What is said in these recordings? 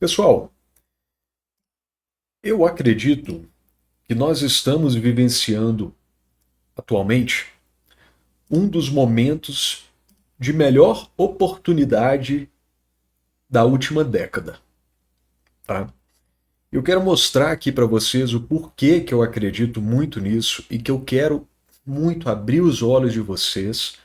Pessoal, eu acredito que nós estamos vivenciando atualmente um dos momentos de melhor oportunidade da última década, tá? Eu quero mostrar aqui para vocês o porquê que eu acredito muito nisso e que eu quero muito abrir os olhos de vocês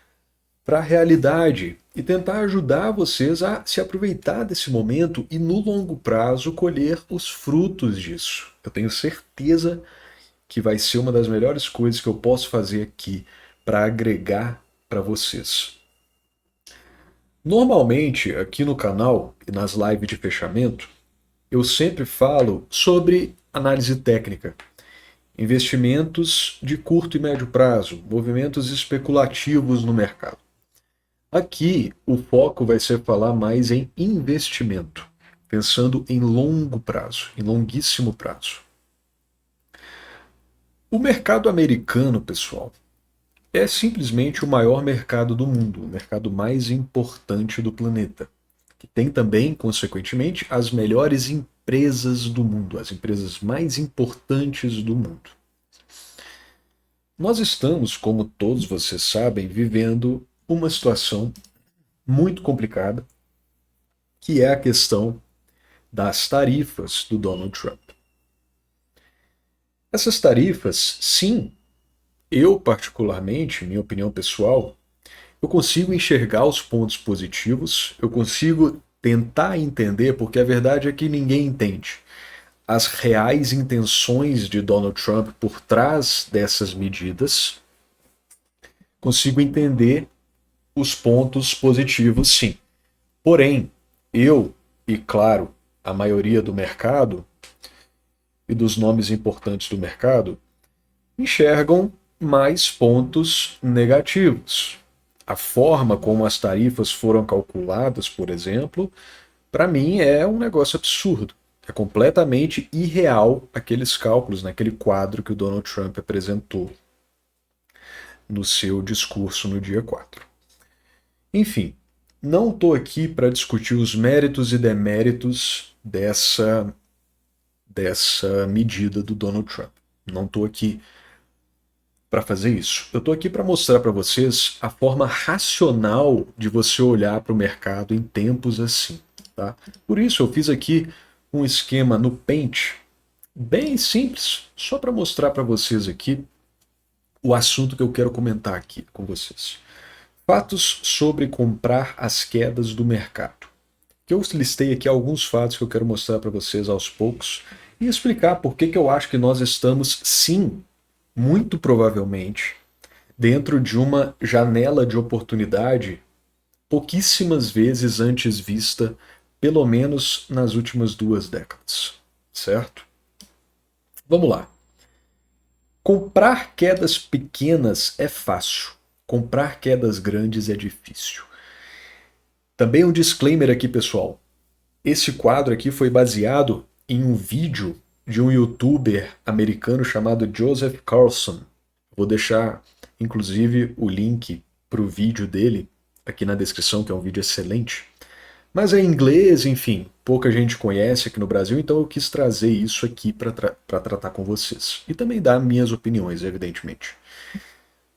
para a realidade e tentar ajudar vocês a se aproveitar desse momento e no longo prazo colher os frutos disso. Eu tenho certeza que vai ser uma das melhores coisas que eu posso fazer aqui para agregar para vocês. Normalmente, aqui no canal e nas lives de fechamento, eu sempre falo sobre análise técnica, investimentos de curto e médio prazo, movimentos especulativos no mercado. Aqui, o foco vai ser falar mais em investimento, pensando em longo prazo, em longuíssimo prazo. O mercado americano, pessoal, é simplesmente o maior mercado do mundo, o mercado mais importante do planeta, que tem também, consequentemente, as melhores empresas do mundo, as empresas mais importantes do mundo. Nós estamos, como todos vocês sabem, vivendo uma situação muito complicada, que é a questão das tarifas do Donald Trump. Essas tarifas, sim, eu particularmente, minha opinião pessoal, eu consigo enxergar os pontos positivos, eu consigo tentar entender, porque a verdade é que ninguém entende as reais intenções de Donald Trump por trás dessas medidas. Consigo entender os pontos positivos, sim. Porém, eu, e claro, a maioria do mercado e dos nomes importantes do mercado, enxergam mais pontos negativos. A forma como as tarifas foram calculadas, por exemplo, para mim é um negócio absurdo. É completamente irreal aqueles cálculos naquele quadro que o Donald Trump apresentou no seu discurso no dia 4. Enfim, não estou aqui para discutir os méritos e deméritos dessa medida do Donald Trump. Não estou aqui para fazer isso. Eu estou aqui para mostrar para vocês a forma racional de você olhar para o mercado em tempos assim. Tá? Por isso eu fiz aqui um esquema no Paint bem simples, só para mostrar para vocês aqui o assunto que eu quero comentar aqui com vocês. Fatos sobre comprar as quedas do mercado. Que eu listei aqui alguns fatos que eu quero mostrar para vocês aos poucos e explicar por que eu acho que nós estamos, sim, muito provavelmente, dentro de uma janela de oportunidade pouquíssimas vezes antes vista, pelo menos nas últimas 2 décadas. Certo? Vamos lá. Comprar quedas pequenas é fácil. Comprar quedas grandes é difícil. Também um disclaimer aqui, pessoal. Esse quadro aqui foi baseado em um vídeo de um youtuber americano chamado Joseph Carlson. Vou deixar, inclusive, o link para o vídeo dele aqui na descrição, que é um vídeo excelente. Mas é em inglês, enfim, pouca gente conhece aqui no Brasil, então eu quis trazer isso aqui para tratar com vocês. E também dar minhas opiniões, evidentemente.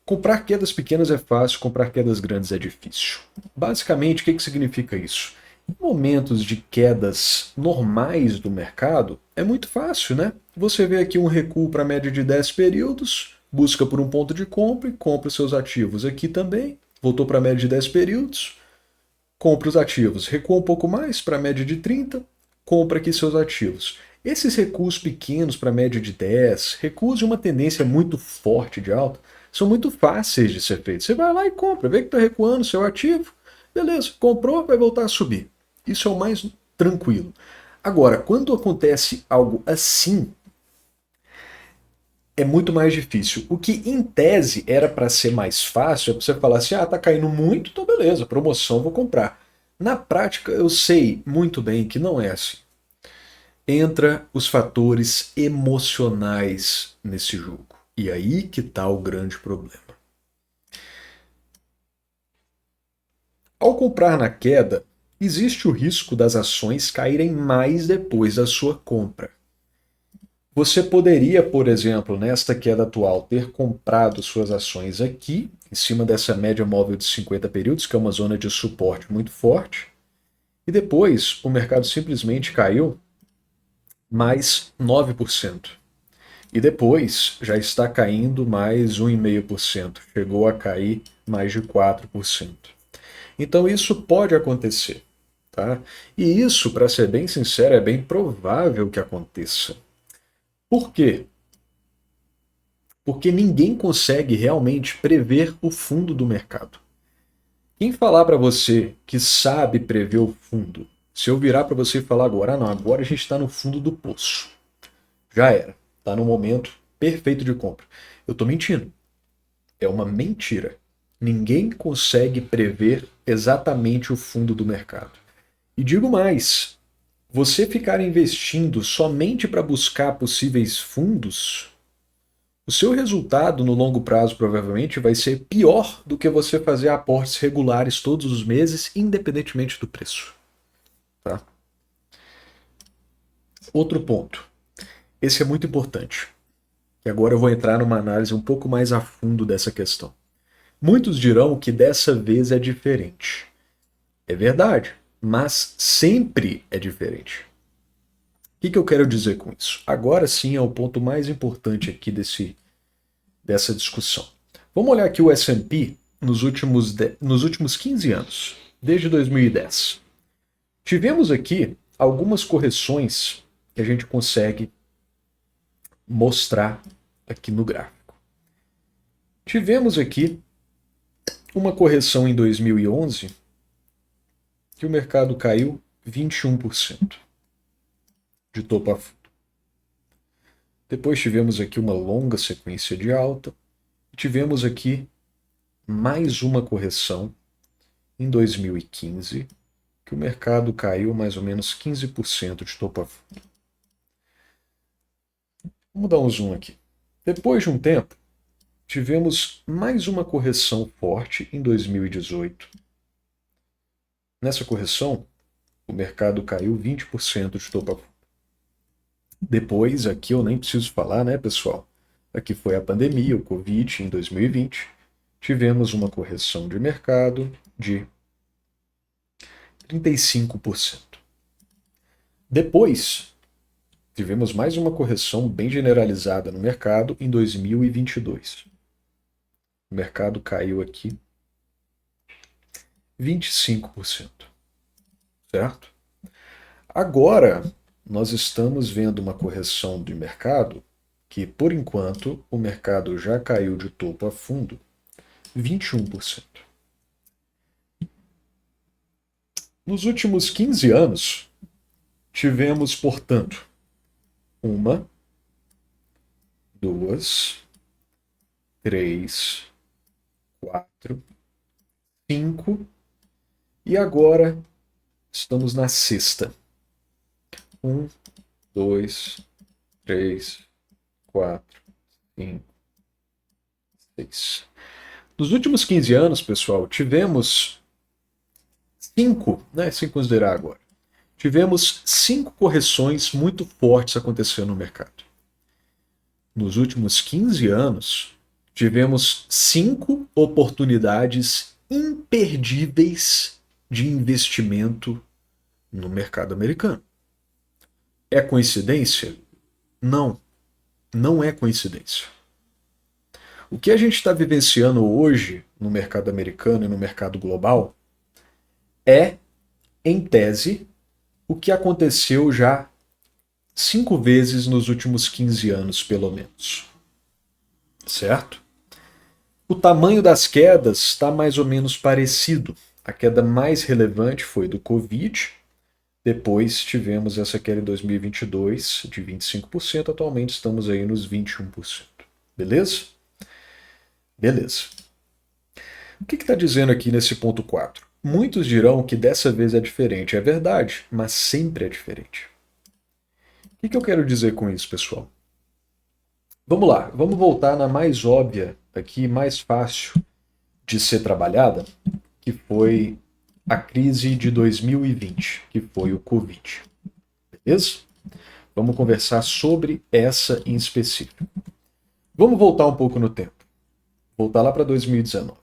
Comprar quedas pequenas é fácil, comprar quedas grandes é difícil. Basicamente, o que significa isso? Em momentos de quedas normais do mercado, é muito fácil, né? Você vê aqui um recuo para a média de 10 períodos, busca por um ponto de compra e compra seus ativos. Aqui também, voltou para a média de 10 períodos, compra os ativos. Recua um pouco mais para a média de 30, compra aqui seus ativos. Esses recuos pequenos para a média de 10, recuos de uma tendência muito forte de alta, são muito fáceis de ser feitos. Você vai lá e compra, vê que está recuando seu ativo, beleza, comprou, vai voltar a subir. Isso é o mais tranquilo. Agora, quando acontece algo assim, é muito mais difícil. O que em tese era para ser mais fácil é você falar assim: ah, tá caindo muito, então beleza, promoção, vou comprar. Na prática, eu sei muito bem que não é assim. Entra os fatores emocionais nesse jogo. E aí que está o grande problema. Ao comprar na queda, existe o risco das ações caírem mais depois da sua compra. Você poderia, por exemplo, nesta queda atual, ter comprado suas ações aqui, em cima dessa média móvel de 50 períodos, que é uma zona de suporte muito forte, e depois o mercado simplesmente caiu mais 9%. E depois já está caindo mais 1,5%. Chegou a cair mais de 4%. Então isso pode acontecer. Tá? E isso, para ser bem sincero, é bem provável que aconteça. Por quê? Porque ninguém consegue realmente prever o fundo do mercado. Quem falar para você que sabe prever o fundo, se eu virar para você e falar agora, não, agora a gente está no fundo do poço. Já era. Está no momento perfeito de compra. Eu estou mentindo. É uma mentira. Ninguém consegue prever exatamente o fundo do mercado. E digo mais, você ficar investindo somente para buscar possíveis fundos, o seu resultado no longo prazo provavelmente vai ser pior do que você fazer aportes regulares todos os meses, independentemente do preço. Tá? Outro ponto. Esse é muito importante. E agora eu vou entrar numa análise um pouco mais a fundo dessa questão. Muitos dirão que dessa vez é diferente. É verdade, mas sempre é diferente. O que eu quero dizer com isso? Agora sim é o ponto mais importante aqui dessa discussão. Vamos olhar aqui o S&P nos últimos 15 anos, desde 2010. Tivemos aqui algumas correções que a gente consegue mostrar aqui no gráfico. Tivemos aqui uma correção em 2011 que o mercado caiu 21% de topo a fundo. Depois tivemos aqui uma longa sequência de alta. Tivemos aqui mais uma correção em 2015, que o mercado caiu mais ou menos 15% de topo a fundo. Vamos dar um zoom aqui. Depois de um tempo, tivemos mais uma correção forte em 2018. Nessa correção, o mercado caiu 20% de topo a fundo. Depois, aqui eu nem preciso falar, né, pessoal? Aqui foi a pandemia, o Covid, em 2020. Tivemos uma correção de mercado de 35%. Depois, tivemos mais uma correção bem generalizada no mercado em 2022. O mercado caiu aqui 25%. Certo? Agora, nós estamos vendo uma correção de mercado que, por enquanto, o mercado já caiu de topo a fundo 21%. Nos últimos 15 anos, tivemos, portanto, 1, 2, 3, 4, 5 e agora estamos na sexta. 1, 2, 3, 4, 5, 6. Nos últimos 15 anos, pessoal, tivemos 5, né? 5 considerar agora. Tivemos 5 correções muito fortes acontecendo no mercado. Nos últimos 15 anos, tivemos 5 oportunidades imperdíveis de investimento no mercado americano. É coincidência? Não, não é coincidência. O que a gente está vivenciando hoje no mercado americano e no mercado global é, em tese, o que aconteceu já 5 vezes nos últimos 15 anos, pelo menos. Certo? O tamanho das quedas está mais ou menos parecido. A queda mais relevante foi do Covid. Depois tivemos essa queda em 2022 de 25%. Atualmente estamos aí nos 21%. Beleza? Beleza. O que está dizendo aqui nesse ponto 4? Muitos dirão que dessa vez é diferente. É verdade, mas sempre é diferente. O que eu quero dizer com isso, pessoal? Vamos lá, vamos voltar na mais óbvia aqui, mais fácil de ser trabalhada, que foi a crise de 2020, que foi o Covid. Beleza? Vamos conversar sobre essa em específico. Vamos voltar um pouco no tempo. Voltar lá para 2019.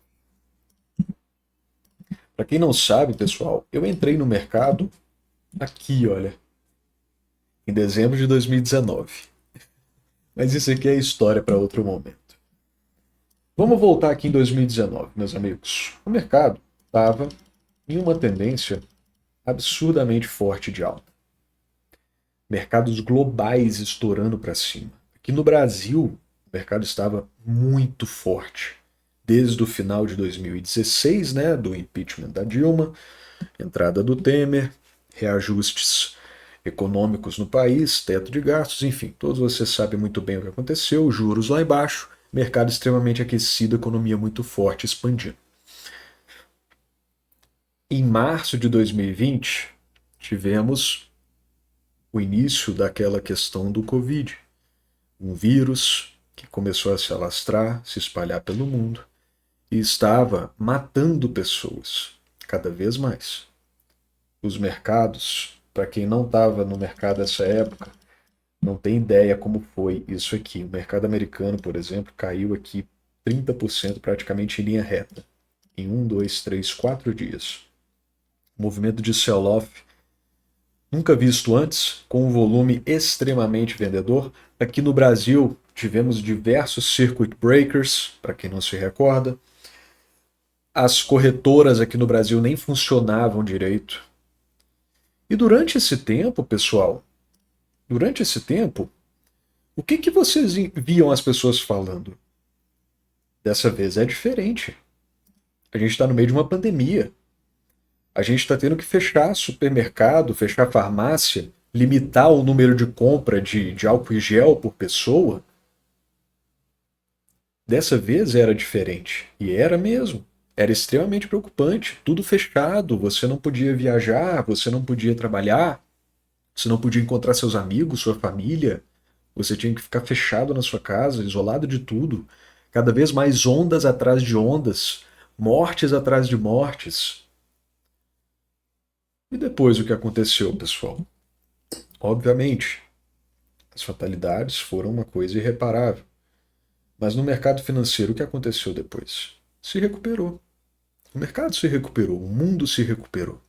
Para quem não sabe, pessoal, eu entrei no mercado aqui, olha, em dezembro de 2019. Mas isso aqui é história para outro momento. Vamos voltar aqui em 2019, meus amigos. O mercado estava em uma tendência absurdamente forte de alta. Mercados globais estourando para cima. Aqui no Brasil, o mercado estava muito forte. Desde o final de 2016, né, do impeachment da Dilma, entrada do Temer, reajustes econômicos no país, teto de gastos, enfim, todos vocês sabem muito bem o que aconteceu, juros lá embaixo, mercado extremamente aquecido, economia muito forte, expandindo. Em março de 2020, tivemos o início daquela questão do Covid, um vírus que começou a se alastrar, se espalhar pelo mundo e estava matando pessoas cada vez mais. Os mercados, para quem não estava no mercado nessa época, não tem ideia como foi isso aqui. O mercado americano, por exemplo, caiu aqui 30% praticamente em linha reta, em 1, 2, 3, 4 dias. Movimento de sell-off nunca visto antes, com um volume extremamente vendedor. Aqui no Brasil, tivemos diversos circuit breakers, para quem não se recorda. As corretoras aqui no Brasil nem funcionavam direito. E durante esse tempo, pessoal, o que vocês viam as pessoas falando? Dessa vez é diferente. A gente está no meio de uma pandemia. A gente está tendo que fechar supermercado, fechar farmácia, limitar o número de compra de álcool e gel por pessoa. Dessa vez era diferente. E era mesmo. Era extremamente preocupante. Tudo fechado, você não podia viajar, você não podia trabalhar, você não podia encontrar seus amigos, sua família. Você tinha que ficar fechado na sua casa, isolado de tudo. Cada vez mais ondas atrás de ondas, mortes atrás de mortes. E depois o que aconteceu, pessoal? Obviamente, as fatalidades foram uma coisa irreparável. Mas no mercado financeiro, o que aconteceu depois? Se recuperou. O mercado se recuperou, o mundo se recuperou.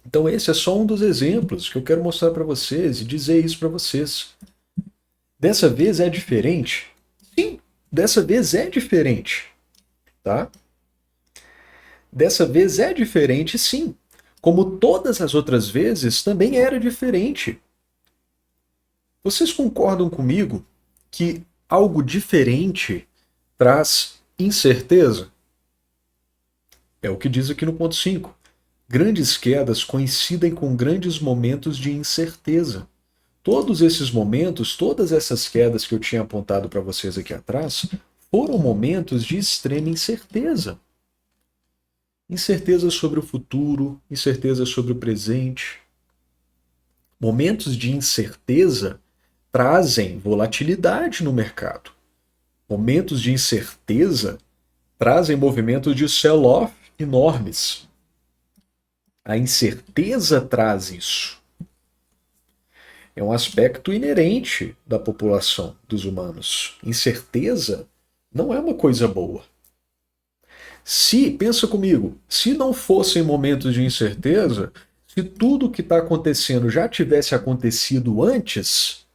Então esse é só um dos exemplos que eu quero mostrar para vocês e dizer isso para vocês. Dessa vez é diferente? Sim, dessa vez é diferente, tá? Dessa vez é diferente, sim. Como todas as outras vezes, também era diferente. Vocês concordam comigo que algo diferente traz incerteza? É o que diz aqui no ponto 5. Grandes quedas coincidem com grandes momentos de incerteza. Todos esses momentos, todas essas quedas que eu tinha apontado para vocês aqui atrás, foram momentos de extrema incerteza. Incerteza sobre o futuro, incerteza sobre o presente. Momentos de incerteza trazem volatilidade no mercado. Momentos de incerteza trazem movimentos de sell-off enormes. A incerteza traz isso. É um aspecto inerente da população, dos humanos. Incerteza não é uma coisa boa. Pensa comigo, se não fossem momentos de incerteza, se tudo o que está acontecendo já tivesse acontecido antes,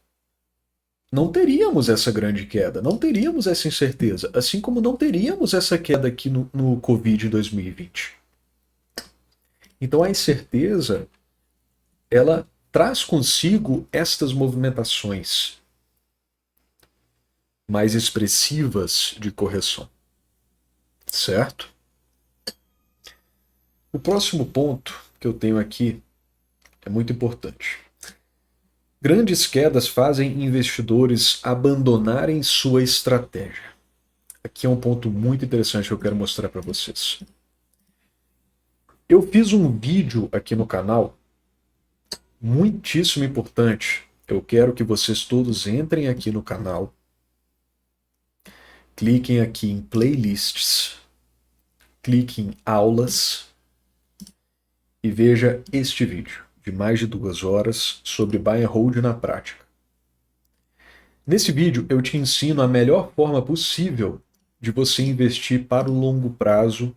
não teríamos essa grande queda, não teríamos essa incerteza, assim como não teríamos essa queda aqui no Covid em 2020. Então a incerteza, ela traz consigo estas movimentações mais expressivas de correção. Certo? O próximo ponto que eu tenho aqui é muito importante. Grandes quedas fazem investidores abandonarem sua estratégia. Aqui é um ponto muito interessante que eu quero mostrar para vocês. Eu fiz um vídeo aqui no canal muitíssimo importante. Eu quero que vocês todos entrem aqui no canal, cliquem aqui em playlists, cliquem em aulas e veja este vídeo de mais de 2 horas sobre buy and hold na prática. Nesse vídeo eu te ensino a melhor forma possível de você investir para o longo prazo,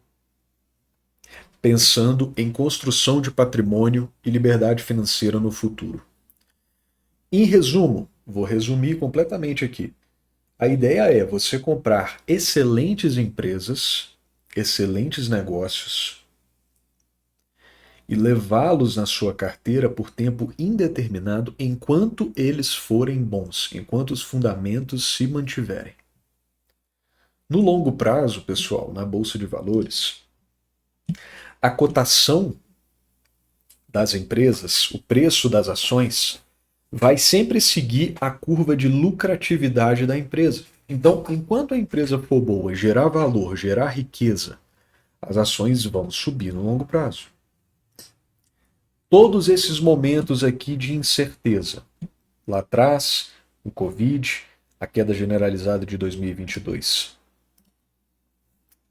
pensando em construção de patrimônio e liberdade financeira no futuro. Em resumo, vou resumir completamente aqui. A ideia é você comprar excelentes empresas, excelentes negócios e levá-los na sua carteira por tempo indeterminado enquanto eles forem bons, enquanto os fundamentos se mantiverem. No longo prazo, pessoal, na Bolsa de Valores, a cotação das empresas, o preço das ações, vai sempre seguir a curva de lucratividade da empresa. Então, enquanto a empresa for boa, gerar valor, gerar riqueza, as ações vão subir no longo prazo. Todos esses momentos aqui de incerteza, lá atrás, o Covid, a queda generalizada de 2022.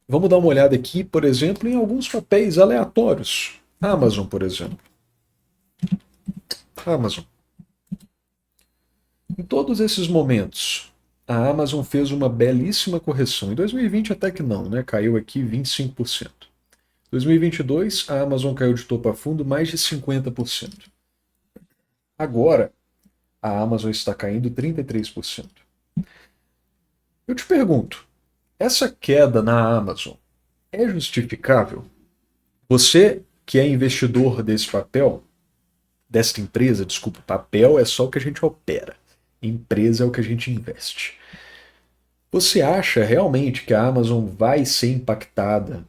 Vamos dar uma olhada aqui, por exemplo, em alguns papéis aleatórios. Amazon, por exemplo. Amazon. Em todos esses momentos, a Amazon fez uma belíssima correção. Em 2020 até que não, né? Caiu aqui 25%. Em 2022, a Amazon caiu de topo a fundo mais de 50%. Agora, a Amazon está caindo 33%. Eu te pergunto, essa queda na Amazon é justificável? Você que é investidor desse papel, desta empresa, desculpa, papel é só o que a gente opera. Empresa é o que a gente investe. Você acha realmente que a Amazon vai ser impactada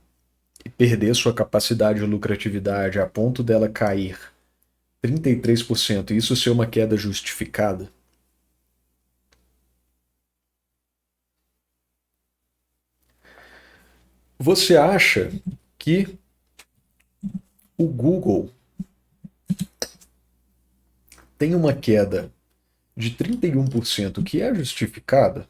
e perder sua capacidade de lucratividade a ponto dela cair 33% e isso ser uma queda justificada? Você acha que o Google tem uma queda de 31% que é justificada?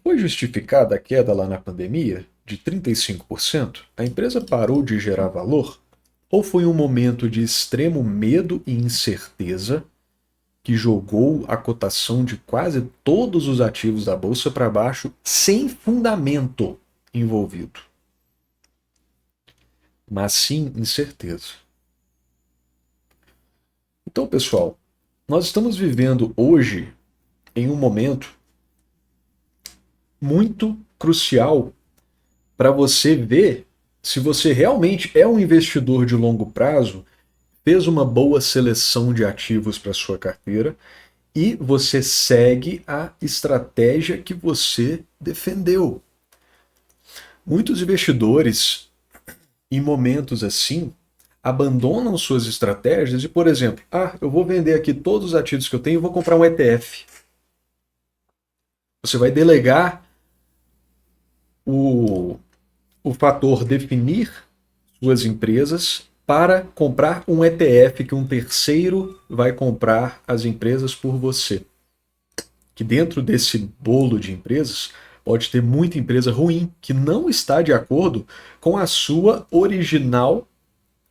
Foi justificada a queda lá na pandemia de 35%? A empresa parou de gerar valor? Ou foi um momento de extremo medo e incerteza que jogou a cotação de quase todos os ativos da bolsa para baixo sem fundamento envolvido? Mas sim incerteza. Então, pessoal, nós estamos vivendo hoje em um momento muito crucial para você ver se você realmente é um investidor de longo prazo, fez uma boa seleção de ativos para sua carteira e você segue a estratégia que você defendeu. Muitos investidores, em momentos assim, abandonam suas estratégias e, por exemplo, eu vou vender aqui todos os ativos que eu tenho e vou comprar um ETF. Você vai delegar o fator definir suas empresas para comprar um ETF que um terceiro vai comprar as empresas por você. Que dentro desse bolo de empresas pode ter muita empresa ruim que não está de acordo com a sua original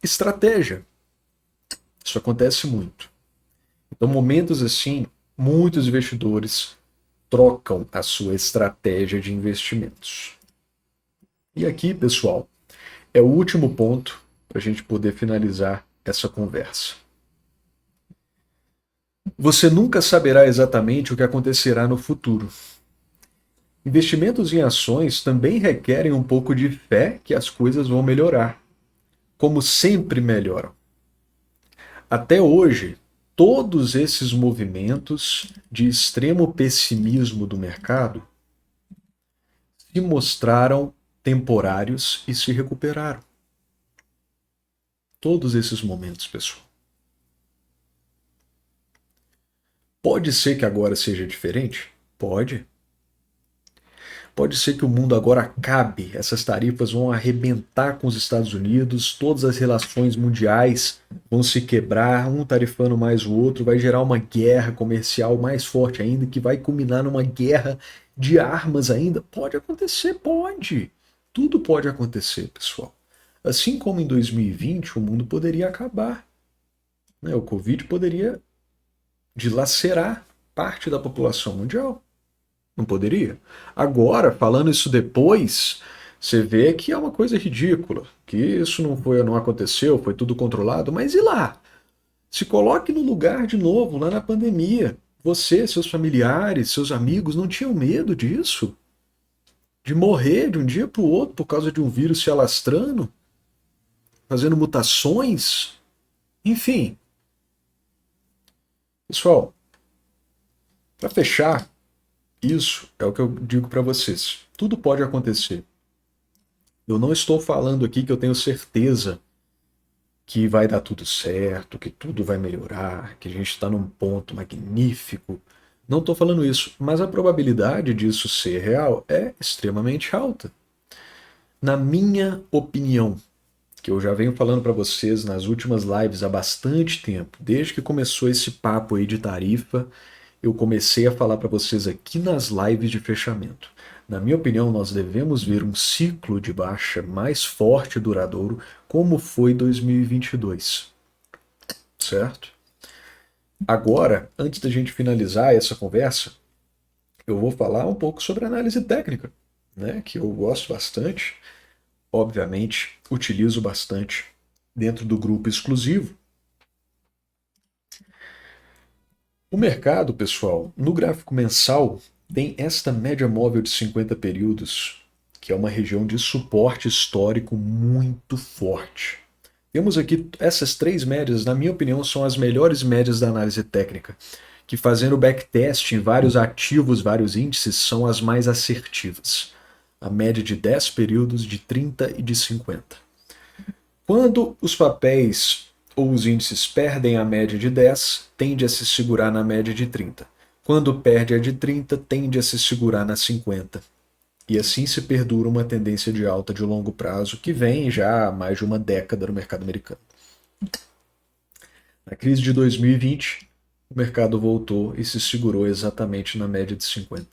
estratégia. Isso acontece muito. Então, momentos assim, muitos investidores trocam a sua estratégia de investimentos. E aqui, pessoal, é o último ponto para a gente poder finalizar essa conversa. Você nunca saberá exatamente o que acontecerá no futuro. Investimentos em ações também requerem um pouco de fé que as coisas vão melhorar, como sempre melhoram. Até hoje, todos esses movimentos de extremo pessimismo do mercado se mostraram temporários e se recuperaram. Todos esses momentos, pessoal. Pode ser que agora seja diferente? Pode. Pode ser que o mundo agora acabe, essas tarifas vão arrebentar com os Estados Unidos, todas as relações mundiais vão se quebrar, um tarifando mais o outro, vai gerar uma guerra comercial mais forte ainda, que vai culminar numa guerra de armas ainda. Pode acontecer, pode. Tudo pode acontecer, pessoal. Assim como em 2020 o mundo poderia acabar, né? O Covid poderia dilacerar parte da população mundial. Não poderia? Agora, falando isso depois, você vê que é uma coisa ridícula, que isso não aconteceu, foi tudo controlado, mas e lá? Se coloque no lugar de novo, lá na pandemia. Você, seus familiares, seus amigos não tinham medo disso? De morrer de um dia para o outro por causa de um vírus se alastrando, fazendo mutações? Enfim, pessoal, para fechar, isso é o que eu digo para vocês. Tudo pode acontecer. Eu não estou falando aqui que eu tenho certeza que vai dar tudo certo, que tudo vai melhorar, que a gente está num ponto magnífico. Não estou falando isso, mas a probabilidade disso ser real é extremamente alta. Na minha opinião, que eu já venho falando para vocês nas últimas lives há bastante tempo, desde que começou esse papo aí de tarifa, eu comecei a falar para vocês aqui nas lives de fechamento. Na minha opinião, nós devemos ver um ciclo de baixa mais forte e duradouro, como foi 2022, certo? Agora, antes da gente finalizar essa conversa, eu vou falar um pouco sobre análise técnica, né, que eu gosto bastante, obviamente, utilizo bastante dentro do grupo exclusivo. O mercado, pessoal, no gráfico mensal, tem esta média móvel de 50 períodos, que é uma região de suporte histórico muito forte. Temos aqui essas três médias, na minha opinião, são as melhores médias da análise técnica, que fazendo backtest em vários ativos, vários índices, são as mais assertivas. A média de 10 períodos, de 30 e de 50. Quando os papéis ou os índices perdem a média de 10, tende a se segurar na média de 30. Quando perde a de 30, tende a se segurar na 50. E assim se perdura uma tendência de alta de longo prazo que vem já há mais de uma década no mercado americano. Na crise de 2020, o mercado voltou e se segurou exatamente na média de 50.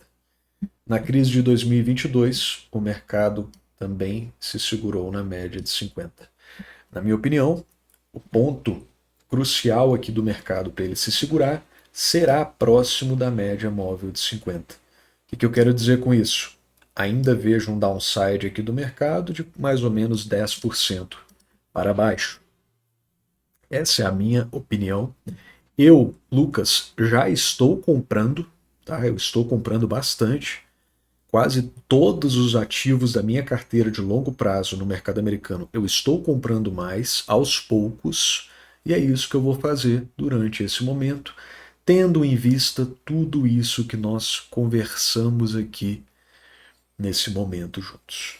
Na crise de 2022, o mercado também se segurou na média de 50. Na minha opinião, o ponto crucial aqui do mercado para ele se segurar será próximo da média móvel de 50. O que eu quero dizer com isso? Ainda vejo um downside aqui do mercado de mais ou menos 10% para baixo. Essa é a minha opinião. Eu, Lucas, já estou comprando, tá? Eu estou comprando bastante. Quase todos os ativos da minha carteira de longo prazo no mercado americano eu estou comprando mais aos poucos, e é isso que eu vou fazer durante esse momento, tendo em vista tudo isso que nós conversamos aqui nesse momento juntos.